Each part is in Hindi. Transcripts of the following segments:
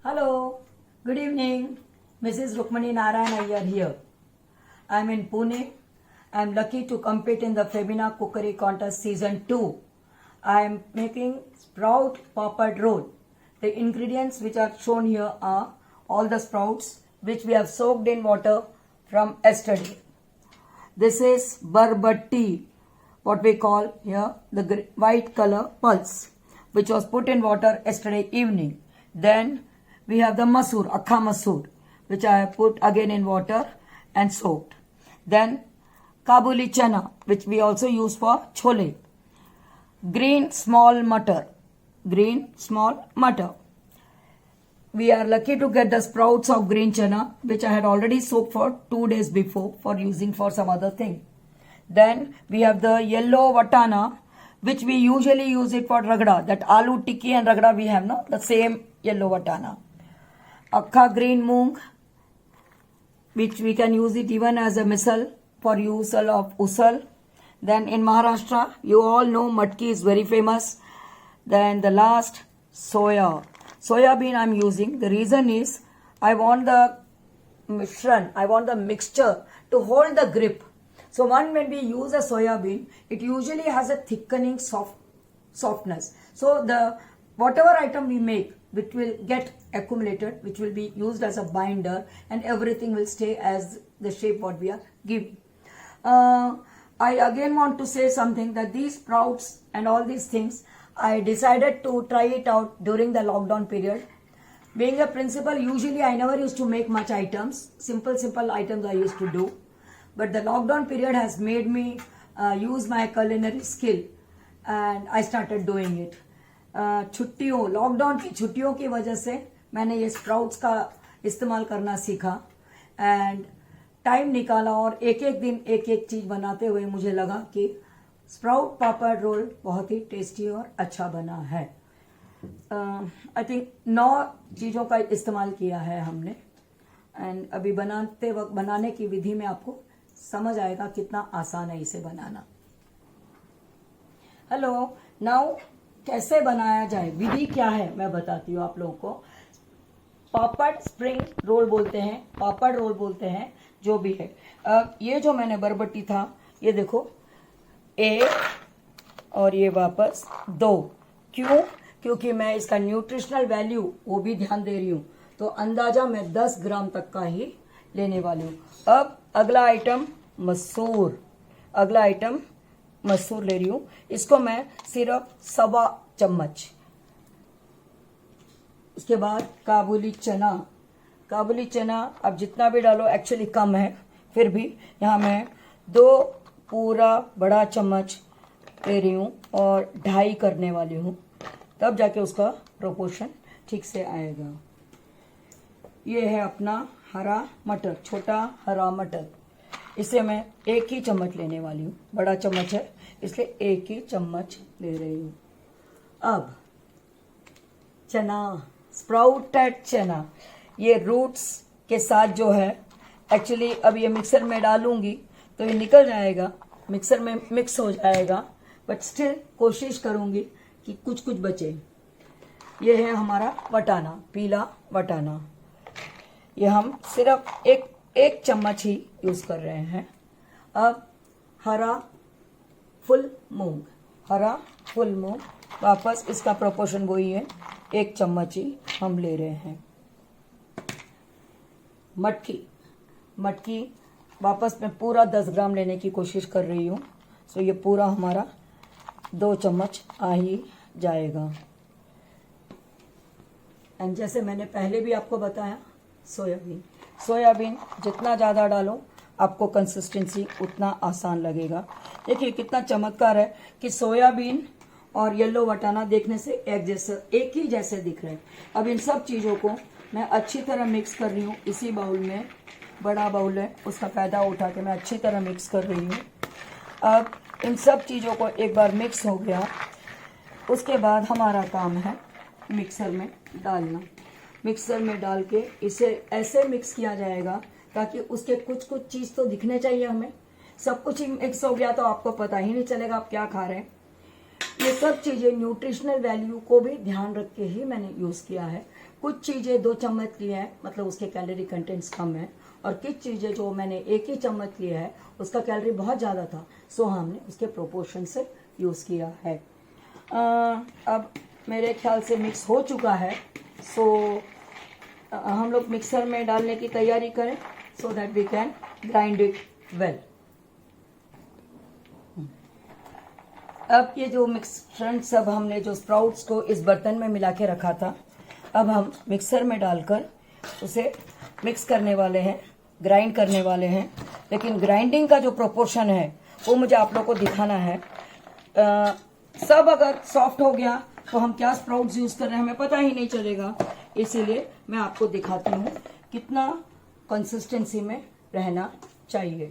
Hello, good evening. Mrs. Rukmani Narayan Iyer here. I am in Pune. I am lucky to compete in the Femina Cookery Contest Season 2. I am making sprout popped roll. The ingredients which are shown here are all the sprouts which we have soaked in water from yesterday. This is barbati, what we call here the white color pulse, which was put in water yesterday evening. Then we have the masoor, akha masoor, which I have put again in water and soaked. Then Kabuli chana, which we also use for chole. Green small mutton. We are lucky to get the sprouts of green chana, which I had already soaked for 2 days before for using for some other thing. Then we have the yellow watana, which we usually use it for ragda. That aloo tikki and ragda we have, no? The same yellow watana. Akha green moong, which we can use it even as a misal for usal of usal. Then in Maharashtra, you all know matki is very famous. Then the last, soya. Soya bean I am using. The reason is I want the mishran, I want the mixture to hold the grip. So when we use a soya bean, it usually has a thickening softness. So the whatever item we make, which will get accumulated, which will be used as a binder, and everything will stay as the shape what we are giving. I again want to say something, that these sprouts and all these things, I decided to try it out during the lockdown period. Being a principal, usually I never used to make much items. Simple items I used to do. But the lockdown period has made me use my culinary skill, and I started doing it. छुट्टियों, लॉकडाउन की छुट्टियों की वजह से मैंने ये स्प्राउट्स का इस्तेमाल करना सीखा एंड टाइम निकाला, और एक एक दिन एक एक चीज बनाते हुए मुझे लगा कि स्प्राउट पापड़ रोल बहुत ही टेस्टी और अच्छा बना है. आई थिंक 9 चीज़ों का इस्तेमाल किया है हमने, एंड अभी बनाते वक्त बनाने की विधि में आपको समझ आएगा कितना आसान है इसे बनाना. हेलो, नाउ कैसे बनाया जाए, विधि क्या है मैं बताती हूँ आप लोगों को. पापड़ स्प्रिंग रोल बोलते हैं, पापड़ रोल बोलते हैं, जो भी है. ये जो मैंने बरबट्टी था, ये देखो 1 और ये वापस 2. क्यों? क्योंकि मैं इसका न्यूट्रिशनल वैल्यू वो भी ध्यान दे रही हूँ, तो अंदाजा मैं 10 ग्राम तक का ही लेने वाली हूँ. अब अगला आइटम मसूर ले रही हूँ. इसको मैं सिर्फ 1.25 चम्मच. उसके बाद काबुली चना अब जितना भी डालो एक्चुअली कम है, फिर भी यहाँ मैं 2 पूरा बड़ा चम्मच ले रही हूँ और 2.5 करने वाली हूँ, तब जाके उसका प्रोपोर्शन ठीक से आएगा. ये है अपना हरा मटर, छोटा हरा मटर. इसे मैं 1 ही चम्मच लेने वाली हूँ, बड़ा चम्मच है इसलिए 1 ही चम्मच ले रही हूँ. अब चना, स्प्राउटेड चना, ये रूट्स के साथ जो है, एक्चुअली अब ये मिक्सर में डालूंगी तो ये निकल जाएगा, मिक्सर में मिक्स हो जाएगा, बट स्टिल कोशिश करूंगी कि कुछ बचे. ये है हमारा वटाना, पीला वटाना. ये हम सिर्फ एक चम्मच ही यूज कर रहे हैं. अब हरा फुल मूंग, वापस इसका प्रोपोर्शन वही है, 1 चम्मच ही हम ले रहे हैं. मटकी वापस मैं पूरा 10 ग्राम लेने की कोशिश कर रही हूँ, सो ये पूरा हमारा 2 चम्मच आ ही जाएगा. एंड जैसे मैंने पहले भी आपको बताया, सोयाबीन जितना ज़्यादा डालो आपको कंसिस्टेंसी उतना आसान लगेगा. देखिए कितना चमत्कार है कि सोयाबीन और येलो वटाना देखने से एक ही जैसे दिख रहे हैं. अब इन सब चीज़ों को मैं अच्छी तरह मिक्स कर रही हूँ. इसी बाउल में, बड़ा बाउल है, उसका फायदा उठा के मैं अच्छी तरह मिक्स कर रही हूँ. अब इन सब चीज़ों को एक बार मिक्स हो गया, उसके बाद हमारा काम है मिक्सर में डालना. मिक्सर में डाल के इसे ऐसे मिक्स किया जाएगा ताकि उसके कुछ चीज़ तो दिखने चाहिए हमें. सब कुछ ही मिक्स हो गया तो आपको पता ही नहीं चलेगा आप क्या खा रहे हैं. ये सब चीज़ें न्यूट्रिशनल वैल्यू को भी ध्यान रख के ही मैंने यूज़ किया है. कुछ चीज़ें 2 चम्मच लिए हैं, मतलब उसके कैलोरी कंटेंट्स कम है, और कुछ चीज़ें जो मैंने 1 ही चम्मच लिया है उसका कैलोरी बहुत ज़्यादा था, सो हमने उसके प्रोपोर्शन से यूज़ किया है। अब मेरे ख्याल से मिक्स हो चुका है, सो हम लोग मिक्सर में डालने की तैयारी करें so that we can grind it well. अब ये जो मिक्सचर सब हमने जो स्प्राउट्स को इस बर्तन में मिला के रखा था, अब हम मिक्सर में डालकर उसे मिक्स करने वाले हैं, ग्राइंड करने वाले हैं। लेकिन ग्राइंडिंग का जो प्रोपोर्शन है वो मुझे आप लोगों को दिखाना है। सब अगर सॉफ्ट हो गया तो हम क्या स्प्राउट्स यूज़ कर रहे हैं हमें पता ही नहीं चलेगा, इसीलिए मैं आपको दिखाती हूँ कितना कंसिस्टेंसी में रहना चाहिए।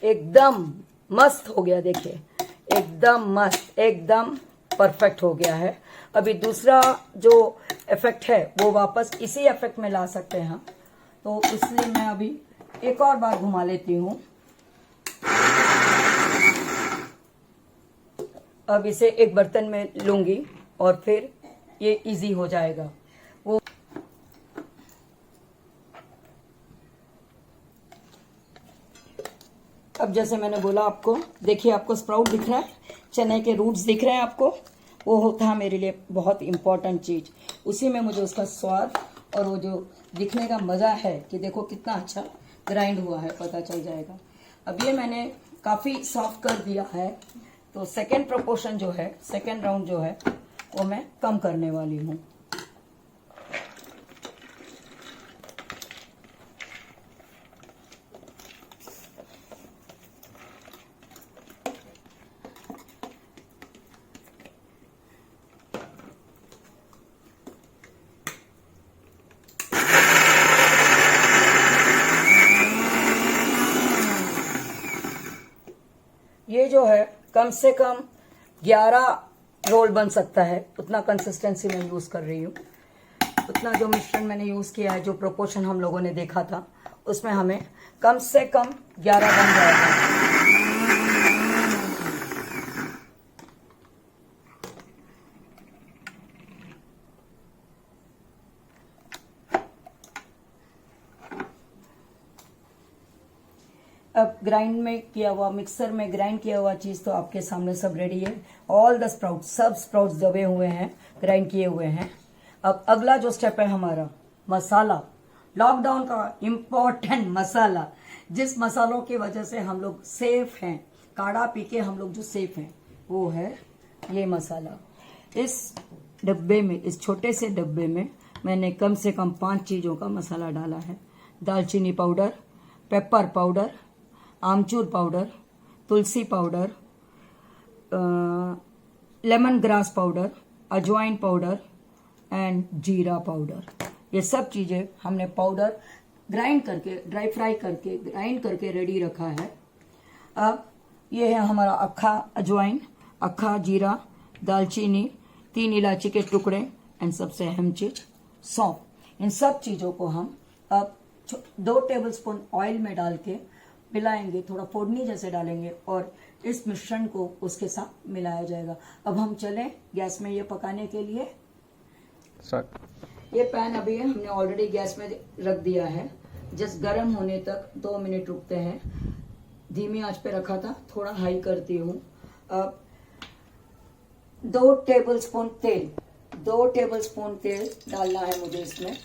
एकदम मस्त हो गया, देखिए एकदम मस्त, एकदम परफेक्ट हो गया है। अभी दूसरा जो इफेक्ट है वो वापस इसी इफेक्ट में ला सकते हैं, तो इसलिए मैं अभी एक और बार घुमा लेती हूँ। अब इसे एक बर्तन में लूंगी और फिर ये इजी हो जाएगा। वो अब जैसे मैंने बोला आपको, देखिए आपको स्प्राउट दिख रहा है, चने के रूट्स दिख रहे हैं आपको, वो होता है मेरे लिए बहुत इम्पोर्टेंट चीज़। उसी में मुझे उसका स्वाद और वो जो दिखने का मज़ा है कि देखो कितना अच्छा ग्राइंड हुआ है, पता चल जाएगा। अब ये मैंने काफ़ी सॉफ्ट कर दिया है, तो सेकेंड प्रोपोर्शन जो है, सेकेंड राउंड जो है वो मैं कम करने वाली हूँ। ये जो है कम से कम 11 रोल बन सकता है, उतना कंसिस्टेंसी मैं यूज़ कर रही हूँ। उतना जो मिश्रण मैंने यूज़ किया है, जो प्रोपोर्शन हम लोगों ने देखा था, उसमें हमें कम से कम 11 बन जाएगा। अब ग्राइंड में किया हुआ, मिक्सर में ग्राइंड किया हुआ चीज़ तो आपके सामने सब रेडी है। ऑल द स्प्राउट्स, सब स्प्राउट्स दबे हुए हैं, ग्राइंड किए हुए हैं। अब अगला जो स्टेप है हमारा मसाला, लॉकडाउन का इम्पोर्टेंट मसाला, जिस मसालों की वजह से हम लोग सेफ हैं, काढ़ा पी के हम लोग जो सेफ हैं, वो है ये मसाला। इस डब्बे में, इस छोटे से डब्बे में मैंने कम से कम 5 चीज़ों का मसाला डाला है। दालचीनी पाउडर, पेपर पाउडर, आमचूर पाउडर, तुलसी पाउडर, लेमन ग्रास पाउडर, अजवाइन पाउडर एंड जीरा पाउडर। ये सब चीज़ें हमने पाउडर ग्राइंड करके, ड्राई फ्राई करके, ग्राइंड करके रेडी रखा है। अब ये है हमारा अक्खा अजवाइन, अक्खा जीरा, दालचीनी, 3 इलायची के टुकड़े एंड सबसे अहम चीज सौंफ। इन सब चीज़ों को हम अब 2 टेबलस्पून ऑयल में डाल के मिलाएंगे, थोड़ा फोड़नी जैसे डालेंगे और इस मिश्रण को उसके साथ मिलाया जाएगा। अब हम चलें गैस में ये पकाने के लिए। ये पैन अभी हमने ऑलरेडी गैस में रख दिया है, जस्ट गर्म होने तक 2 मिनट रुकते हैं। धीमी आंच पे रखा था, थोड़ा हाई करती हूँ। अब 2 टेबलस्पून तेल डालना है मुझे इसमें।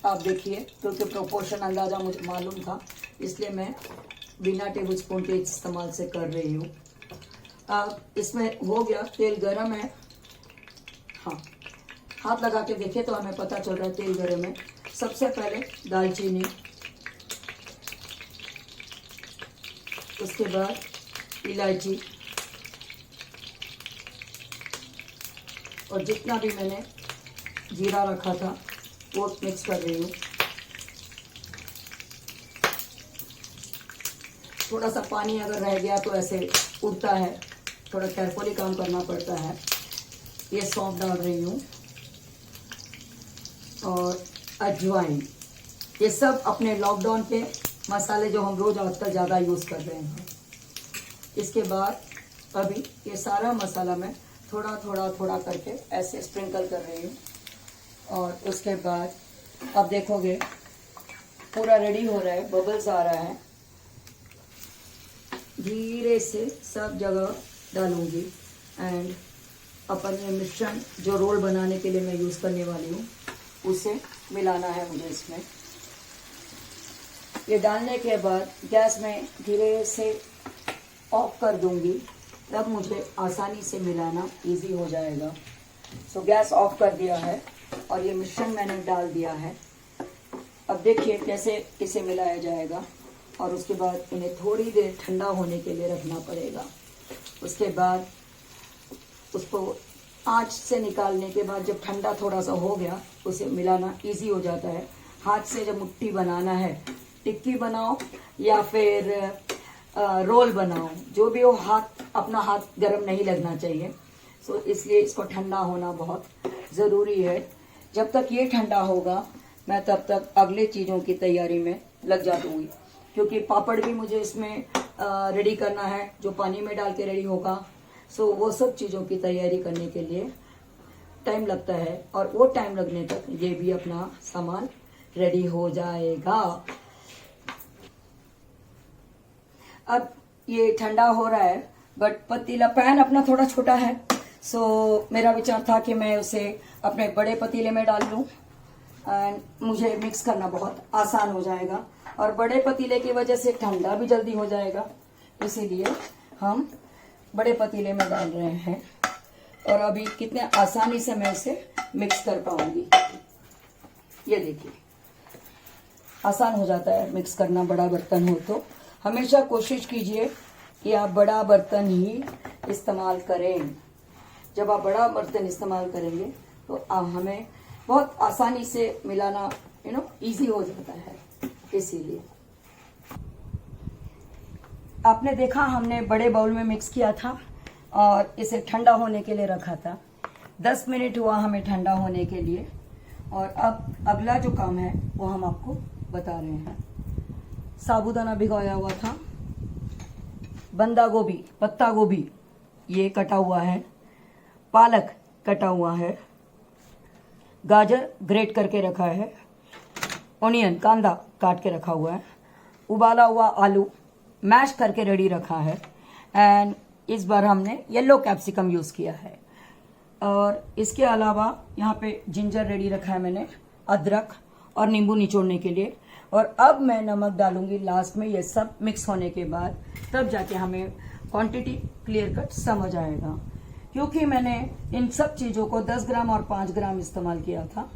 आप देखिए, क्योंकि प्रोपोर्शन अंदाजा मुझे मालूम था, इसलिए मैं बिना टेबल स्पून के इस्तेमाल से कर रही हूँ। अब इसमें हो गया, तेल गरम है। हाँ, हाथ लगा के देखे तो हमें पता चल रहा है तेल गरम है। सबसे पहले दालचीनी, उसके बाद इलायची और जितना भी मैंने जीरा रखा था वो मिक्स कर रही हूँ। थोड़ा सा पानी अगर रह गया तो ऐसे उड़ता है, थोड़ा केयरफुली काम करना पड़ता है। ये सौंफ डाल रही हूँ और अजवाइन, ये सब अपने लॉकडाउन के मसाले जो हम रोज आजकल ज़्यादा यूज़ कर रहे हैं। इसके बाद अभी ये सारा मसाला मैं थोड़ा थोड़ा थोड़ा करके ऐसे स्प्रिंकल कर रही हूँ। और उसके बाद अब देखोगे पूरा रेडी हो रहा है, बबल्स आ रहा है। धीरे से सब जगह डालूंगी एंड अपन ये मिश्रण जो रोल बनाने के लिए मैं यूज़ करने वाली हूँ उसे मिलाना है मुझे इसमें। ये डालने के बाद गैस में धीरे से ऑफ कर दूंगी, तब मुझे आसानी से मिलाना इजी हो जाएगा। सो गैस ऑफ कर दिया है और ये मिश्रण मैंने डाल दिया है। अब देखिए कैसे इसे मिलाया जाएगा और उसके बाद इन्हें थोड़ी देर ठंडा होने के लिए रखना पड़ेगा। उसके बाद उसको आंच से निकालने के बाद जब ठंडा थोड़ा सा हो गया उसे मिलाना इजी हो जाता है। हाथ से जब मुट्ठी बनाना है, टिक्की बनाओ या फिर रोल बनाओ, जो भी हो, अपना हाथ गर्म नहीं लगना चाहिए। सो इसलिए इसको ठंडा होना बहुत ज़रूरी है। जब तक ये ठंडा होगा मैं तब तक अगले चीज़ों की तैयारी में लग जाऊंगी, क्योंकि पापड़ भी मुझे इसमें रेडी करना है जो पानी में डाल के रेडी होगा। सो वो सब चीज़ों की तैयारी करने के लिए टाइम लगता है और वो टाइम लगने तक ये भी अपना सामान रेडी हो जाएगा। अब ये ठंडा हो रहा है बट पतीला पैन अपना थोड़ा छोटा है। सो मेरा विचार था कि मैं उसे अपने बड़े पतीले में डाल लूँ एंड मुझे मिक्स करना बहुत आसान हो जाएगा और बड़े पतीले की वजह से ठंडा भी जल्दी हो जाएगा, इसीलिए हम बड़े पतीले में डाल रहे हैं। और अभी कितने आसानी से मैं इसे मिक्स कर पाऊंगी, ये देखिए आसान हो जाता है मिक्स करना। बड़ा बर्तन हो तो हमेशा कोशिश कीजिए कि आप बड़ा बर्तन ही इस्तेमाल करें। जब आप बड़ा बर्तन इस्तेमाल करेंगे तो हमें बहुत आसानी से मिलाना इजी हो जाता है। इसीलिए आपने देखा हमने बड़े बाउल में मिक्स किया था और इसे ठंडा होने के लिए रखा था। 10 मिनट हुआ हमें ठंडा होने के लिए और अब अगला जो काम है वो हम आपको बता रहे हैं। साबूदाना भिगोया हुआ था, बंदा गोभी, पत्ता गोभी ये कटा हुआ है, पालक कटा हुआ है, गाजर ग्रेट करके रखा है, ऑनियन कांदा काट के रखा हुआ है, उबाला हुआ आलू मैश करके रेडी रखा है एंड इस बार हमने येलो कैप्सिकम यूज़ किया है। और इसके अलावा यहाँ पे जिंजर रेडी रखा है मैंने, अदरक और नींबू निचोड़ने के लिए। और अब मैं नमक डालूंगी लास्ट में, ये सब मिक्स होने के बाद, तब जाके हमें क्वांटिटी क्लियर कट समझ आएगा। क्योंकि मैंने इन सब चीज़ों को 10 ग्राम और 5 ग्राम इस्तेमाल किया था,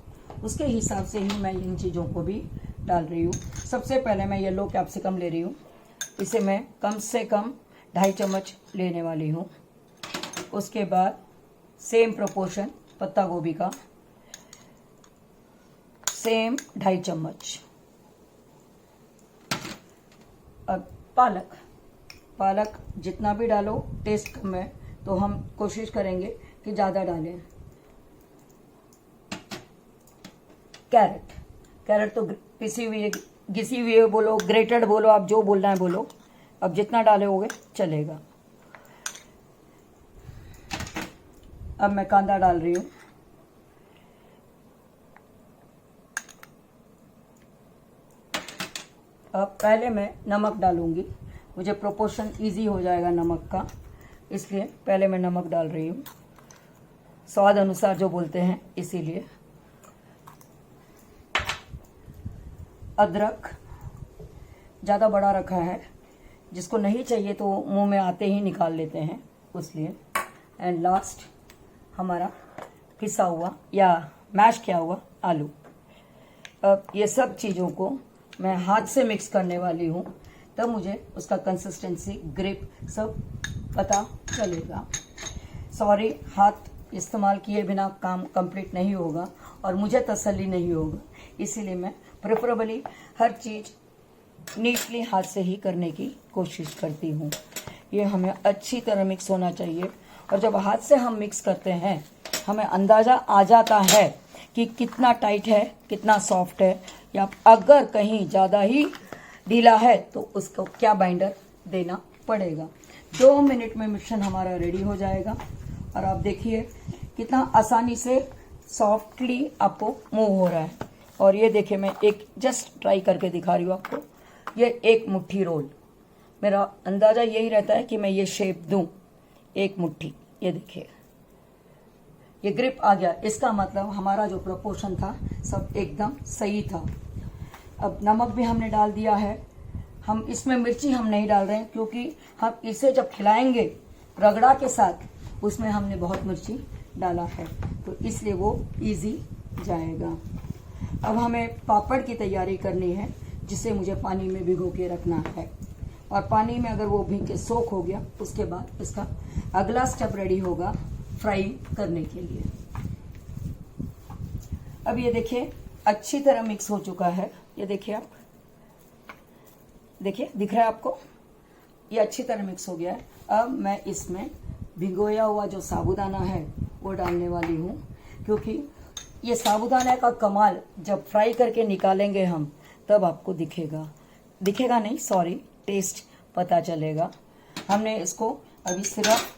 उसके हिसाब से ही मैं इन चीज़ों को भी डाल रही हूँ। सबसे पहले मैं येलो कैप्सिकम ले रही हूँ, इसे मैं कम से कम 2.5 चम्मच लेने वाली हूँ। उसके बाद सेम प्रोपोर्शन पत्ता गोभी का, सेम 2.5 चम्मच। अब पालक जितना भी डालो टेस्ट कम है तो हम कोशिश करेंगे कि ज़्यादा डालें। कैरेट तो पिसी हुई, घिसी हुई बोलो, ग्रेटेड बोलो, आप जो बोलना है बोलो। अब जितना डाले होगे चलेगा। अब मैं कांदा डाल रही हूँ। अब पहले मैं नमक डालूंगी, मुझे प्रोपोर्शन इजी हो जाएगा नमक का, इसलिए पहले मैं नमक डाल रही हूँ, स्वाद अनुसार जो बोलते हैं इसीलिए। अदरक ज़्यादा बड़ा रखा है, जिसको नहीं चाहिए तो मुंह में आते ही निकाल लेते हैं, उसलिए। एंड लास्ट हमारा पिसा हुआ या मैश किया हुआ आलू। अब ये सब चीज़ों को मैं हाथ से मिक्स करने वाली हूँ, तब मुझे उसका कंसिस्टेंसी, ग्रिप सब पता चलेगा। सॉरी, हाथ इस्तेमाल किए बिना काम कंप्लीट नहीं होगा और मुझे तसल्ली नहीं होगा, इसीलिए मैं प्रेफरेबली हर चीज़ नीटली हाथ से ही करने की कोशिश करती हूँ। ये हमें अच्छी तरह मिक्स होना चाहिए और जब हाथ से हम मिक्स करते हैं हमें अंदाज़ा आ जाता है कि कितना टाइट है, कितना सॉफ्ट है, या अगर कहीं ज़्यादा ही ढीला है तो उसको क्या बाइंडर देना पड़ेगा। 2 मिनट में मिश्रण हमारा रेडी हो जाएगा और आप देखिए कितना आसानी से सॉफ्टली आपको मूव हो रहा है। और ये देखिए मैं एक जस्ट ट्राई करके दिखा रही हूँ आपको। ये एक मुट्ठी रोल, मेरा अंदाज़ा यही रहता है कि मैं ये शेप दूं, एक मुट्ठी। ये देखिए ये ग्रिप आ गया, इसका मतलब हमारा जो प्रोपोर्शन था सब एकदम सही था। अब नमक भी हमने डाल दिया है। हम इसमें मिर्ची हम नहीं डाल रहे हैं क्योंकि हम इसे जब खिलाएंगे रगड़ा के साथ उसमें हमने बहुत मिर्ची डाला है, तो इसलिए वो इजी जाएगा। अब हमें पापड़ की तैयारी करनी है जिसे मुझे पानी में भिगो के रखना है, और पानी में अगर वो भीग के सोख हो गया उसके बाद इसका अगला स्टेप रेडी होगा फ्राई करने के लिए। अब ये देखिए अच्छी तरह मिक्स हो चुका है। ये देखिए आप देखिए, दिख रहा है आपको, ये अच्छी तरह मिक्स हो गया है। अब मैं इसमें भिगोया हुआ जो साबूदाना है वो डालने वाली हूँ, क्योंकि ये साबूदाना का कमाल जब फ्राई करके निकालेंगे हम तब आपको दिखेगा नहीं, सॉरी, टेस्ट पता चलेगा। हमने इसको अभी सिर्फ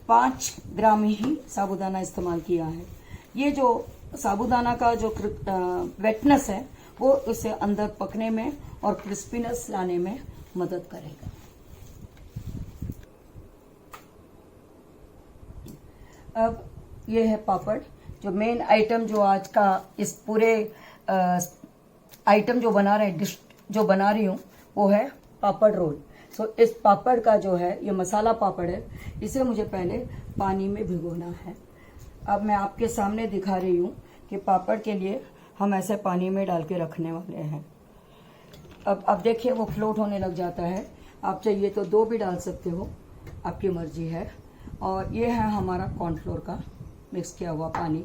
5 ग्राम ही साबूदाना इस्तेमाल किया है। ये जो साबूदाना का जो वेटनेस है वो इसे अंदर पकने में और क्रिस्पीनेस लाने में मदद करेगा। अब ये है पापड़, जो मेन आइटम जो आज का इस पूरे आइटम जो बना रहे डिश जो बना रही हूँ वो है पापड़ रोल। सो इस पापड़ का जो है ये मसाला पापड़ है, इसे मुझे पहले पानी में भिगोना है। अब मैं आपके सामने दिखा रही हूँ कि पापड़ के लिए हम ऐसे पानी में डाल के रखने वाले हैं। अब देखिए वो फ्लोट होने लग जाता है। आप चाहिए तो 2 भी डाल सकते हो, आपकी मर्जी है। और ये है हमारा कॉर्नफ्लोर का मिक्स किया हुआ पानी।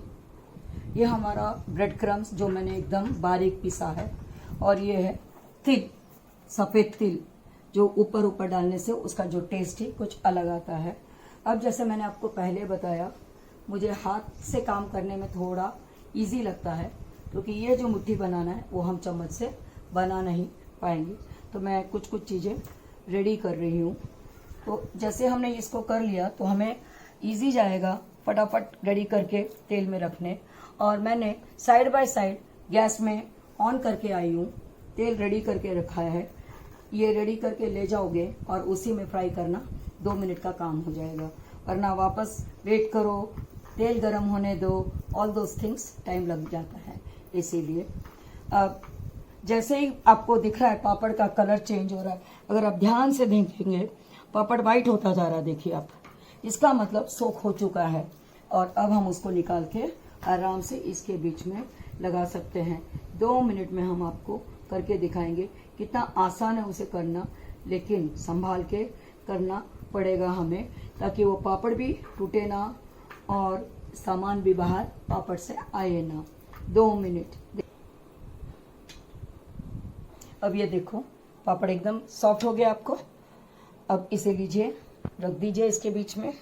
ये हमारा ब्रेड क्रम्स जो मैंने एकदम बारीक पिसा है, और ये है तिल, सफ़ेद तिल, जो ऊपर डालने से उसका जो टेस्ट ही कुछ अलग आता है। अब जैसे मैंने आपको पहले बताया, मुझे हाथ से काम करने में थोड़ा इजी लगता है, क्योंकि ये जो मुट्ठी बनाना है वो हम चम्मच से बना नहीं पाएंगे, तो मैं कुछ चीज़ें रेडी कर रही हूँ। तो जैसे हमने इसको कर लिया तो हमें इजी जाएगा फटाफट रेडी करके तेल में रखने। और मैंने साइड बाय साइड गैस में ऑन करके आई हूँ, तेल रेडी करके रखा है। ये रेडी करके ले जाओगे और उसी में फ्राई करना 2 मिनट का काम हो जाएगा, वरना वापस वेट करो, तेल गर्म होने दो, ऑल दोज थिंग्स टाइम लग जाता है। इसीलिए अब जैसे ही आपको दिख रहा है पापड़ का कलर चेंज हो रहा है, अगर आप ध्यान से देखेंगे पापड़ वाइट होता जा रहा है, देखिए आप, इसका मतलब सोख हो चुका है। और अब हम उसको निकाल के आराम से इसके बीच में लगा सकते हैं। 2 मिनट में हम आपको करके दिखाएंगे। कितना आसान है उसे करना, लेकिन संभाल के करना पड़ेगा हमें, ताकि वो पापड़ भी टूटे ना और सामान भी बाहर पापड़ से आए ना। 2 मिनट। अब ये देखो पापड़ एकदम सॉफ्ट हो गया आपको। अब इसे लीजिए, रख दीजिए इसके बीच में,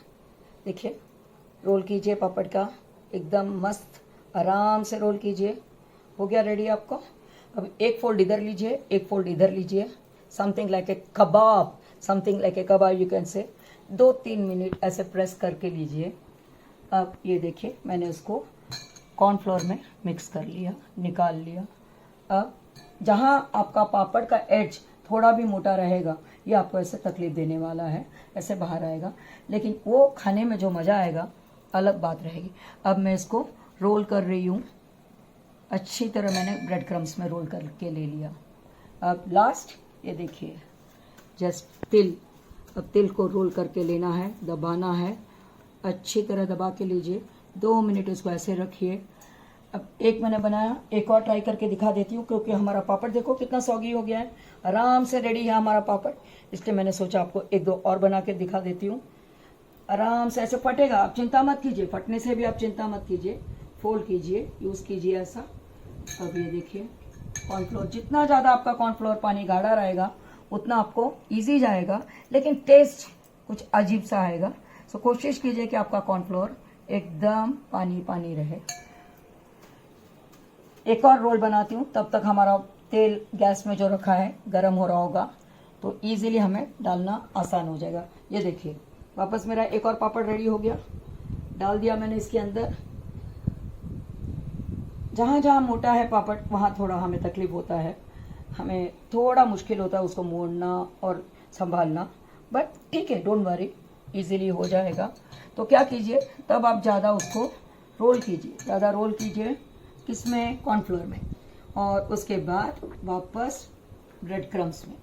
देखिए रोल कीजिए पापड़ का, एकदम मस्त आराम से रोल कीजिए। हो गया रेडी आपको। अब एक फोल्ड इधर लीजिए, एक फोल्ड इधर लीजिए, something like a kebab, something like a kebab you can say. 2-3 minute ऐसे प्रेस करके लीजिए। अब ये देखिए मैंने उसको कॉर्नफ्लोर में मिक्स कर लिया, निकाल लिया। अब जहाँ आपका पापड़ का एज थोड़ा भी मोटा रहेगा ये आपको ऐसे तकलीफ देने वाला है, ऐसे बाहर आएगा, लेकिन वो खाने में जो मज़ा आएगा अलग बात रहेगी। अब मैं इसको रोल कर रही हूँ, अच्छी तरह मैंने ब्रेड क्रम्स में रोल करके ले लिया। अब लास्ट ये देखिए जस्ट तिल, अब तिल को रोल करके लेना है, दबाना है, अच्छी तरह दबा के लीजिए। 2 मिनट इसको ऐसे रखिए। अब एक मैंने बनाया, एक और ट्राई करके दिखा देती हूँ, क्योंकि हमारा पापड़ देखो कितना सॉगी हो गया है, आराम से रेडी है हमारा पापड़। इसलिए मैंने सोचा आपको 1-2 और बना के दिखा देती हूँ। आराम से ऐसे फटेगा, आप चिंता मत कीजिए, फटने से भी आप चिंता मत कीजिए, फोल्ड कीजिए, यूज़ कीजिए ऐसा। अब ये देखिए कॉर्नफ्लोर, जितना ज़्यादा आपका कॉर्नफ्लोर पानी गाढ़ा रहेगा उतना आपको ईजी जाएगा, लेकिन टेस्ट कुछ अजीब सा आएगा। सो कोशिश कीजिए कि आपका कॉर्नफ्लोर एकदम पानी पानी रहे। एक और रोल बनाती हूँ, तब तक हमारा तेल गैस में जो रखा है गर्म हो रहा होगा, तो इजीली हमें डालना आसान हो जाएगा। ये देखिए वापस मेरा एक और पापड़ रेडी हो गया। डाल दिया मैंने इसके अंदर। जहाँ जहाँ मोटा है पापड़ वहाँ थोड़ा हमें तकलीफ होता है, हमें थोड़ा मुश्किल होता है उसको मोड़ना और संभालना, बट ठीक है, डोंट वरी, इजीली हो जाएगा। तो क्या कीजिए, तब आप ज़्यादा उसको रोल कीजिए, ज़्यादा रोल कीजिए किसमें, कॉर्नफ्लोर में, और उसके बाद वापस ब्रेड क्रम्स में।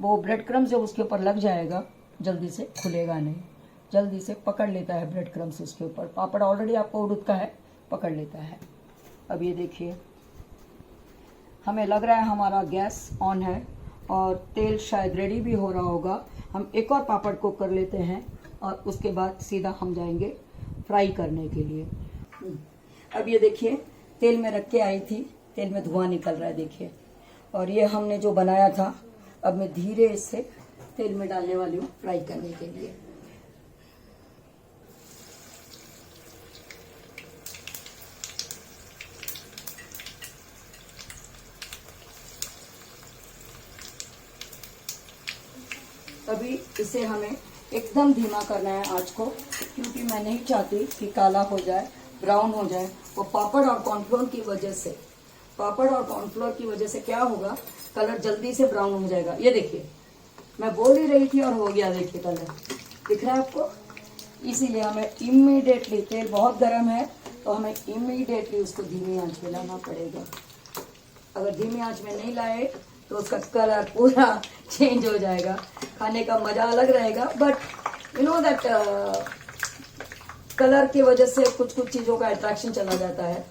वो ब्रेड क्रम्स जब उसके ऊपर लग जाएगा जल्दी से खुलेगा नहीं, जल्दी से पकड़ लेता है ब्रेड क्रम्स उसके ऊपर। पापड़ ऑलरेडी आपको उड़द का है, पकड़ लेता है। अब ये देखिए हमें लग रहा है हमारा गैस ऑन है और तेल शायद रेडी भी हो रहा होगा। हम एक और पापड़ को कर लेते हैं और उसके बाद सीधा हम जाएंगे फ्राई करने के लिए। अब ये देखिए तेल में रख के आई थी, तेल में धुआं निकल रहा है देखिए। और ये हमने जो बनाया था, अब मैं धीरे इसे तेल में डालने वाली हूँ फ्राई करने के लिए। अभी इसे हमें एकदम धीमा करना है आंच को, क्योंकि मैं नहीं चाहती कि काला हो जाए, ब्राउन हो जाए। वो पापड़ और कॉर्नफ्लोर की वजह से, पापड़ और कॉर्नफ्लोर की वजह से क्या होगा, कलर जल्दी से ब्राउन हो जाएगा। ये देखिए मैं बोल ही रही थी और हो गया, देखिए कलर दिख रहा है आपको। इसीलिए हमें इमीडिएटली, तेल बहुत गर्म है तो हमें इमीडिएटली उसको धीमी आंच में लाना पड़ेगा। अगर धीमी आंच में नहीं लाए तो उसका कलर पूरा चेंज हो जाएगा, खाने का मजा अलग रहेगा, but you know that colour की वजह से कुछ कुछ चीज़ों का अट्रैक्शन चला जाता है।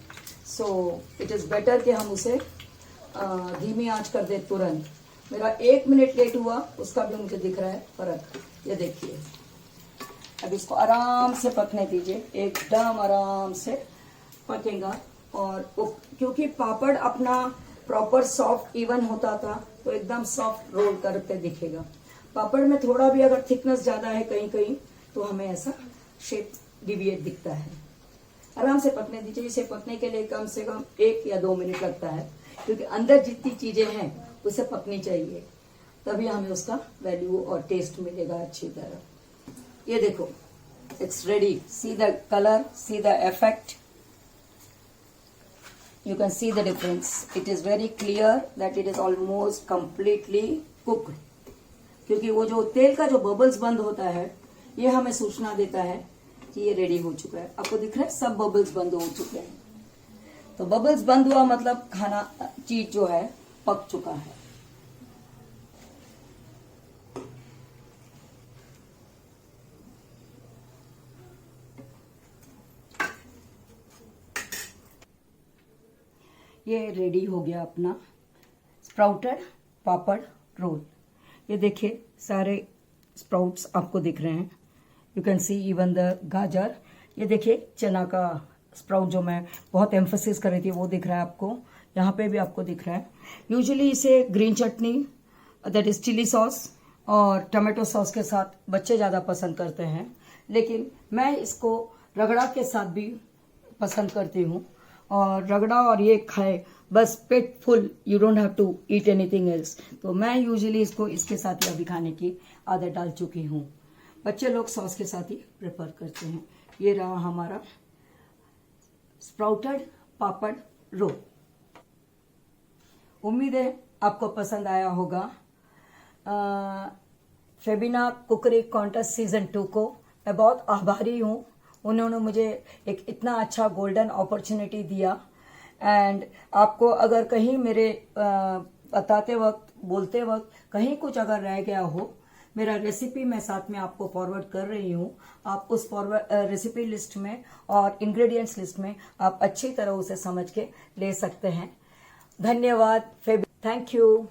सो इट इज़ बेटर कि हम उसे धीमी आंच कर दे तुरंत। मेरा 1 मिनट लेट हुआ, उसका भी मुझे दिख रहा है फर्क। ये देखिए अब इसको आराम से पकने दीजिए, एकदम आराम से पकेगा। और क्योंकि पापड़ अपना प्रॉपर सॉफ्ट इवन होता था तो एकदम सॉफ्ट रोल करते दिखेगा। पापड़ में थोड़ा भी अगर थिकनेस ज्यादा है कहीं कहीं तो हमें ऐसा शेप डिविएट दिखता है। आराम से पकने दीजिए। इसे पकने के लिए कम से कम 1 या 2 मिनट लगता है, क्योंकि अंदर जितनी चीजें हैं उसे पकनी चाहिए, तभी हमें उसका वैल्यू और टेस्ट मिलेगा अच्छी तरह। ये देखो it's ready, see the colour, see the effect, you can see the difference. It is very clear that it is almost completely cooked, क्योंकि वो जो तेल का जो बबल्स बंद होता है ये हमें सूचना देता है कि ये रेडी हो चुका है। आपको दिख रहा है सब बबल्स बंद हो चुके हैं, तो बबल्स बंद हुआ मतलब खाना चीज जो है पक चुका है। ये रेडी हो गया अपना स्प्राउटेड पापड़ रोल। ये देखिए सारे स्प्राउट्स आपको दिख रहे हैं, you can see even the गाजर। ये देखिए चना का स्प्राउट जो मैं बहुत एम्फोसिस कर रही थी वो दिख रहा है आपको, यहाँ पे भी आपको दिख रहा है। यूजुअली इसे green chutney, that is chilli sauce और टमाटो सॉस के साथ बच्चे ज़्यादा पसंद करते हैं, लेकिन मैं इसको रगड़ा के साथ भी पसंद करती हूँ। और रगड़ा और ये खाए बस पेट full, you don't have to eat anything else. तो मैं यूजुअली इसको इसके साथ ही अभी खाने की आदत डाल चुकी हूँ। बच्चे लोग सॉस के साथ ही प्रेफर करते हैं। ये रहा हमारा स्प्राउटेड पापड़ रोल। उम्मीद है आपको पसंद आया होगा। फेबिना कुकरी कॉन्टेस्ट सीजन 2 को मैं बहुत आभारी हूँ, उन्होंने मुझे एक इतना अच्छा गोल्डन अपॉर्चुनिटी दिया। एंड आपको अगर कहीं मेरे बताते वक्त, बोलते वक्त कहीं कुछ अगर रह गया हो, मेरा रेसिपी मैं साथ में आपको फॉरवर्ड कर रही हूँ। आप उस रेसिपी लिस्ट में और इंग्रेडिएंट्स लिस्ट में आप अच्छी तरह उसे समझ के ले सकते हैं। धन्यवाद फेबी, थैंक यू।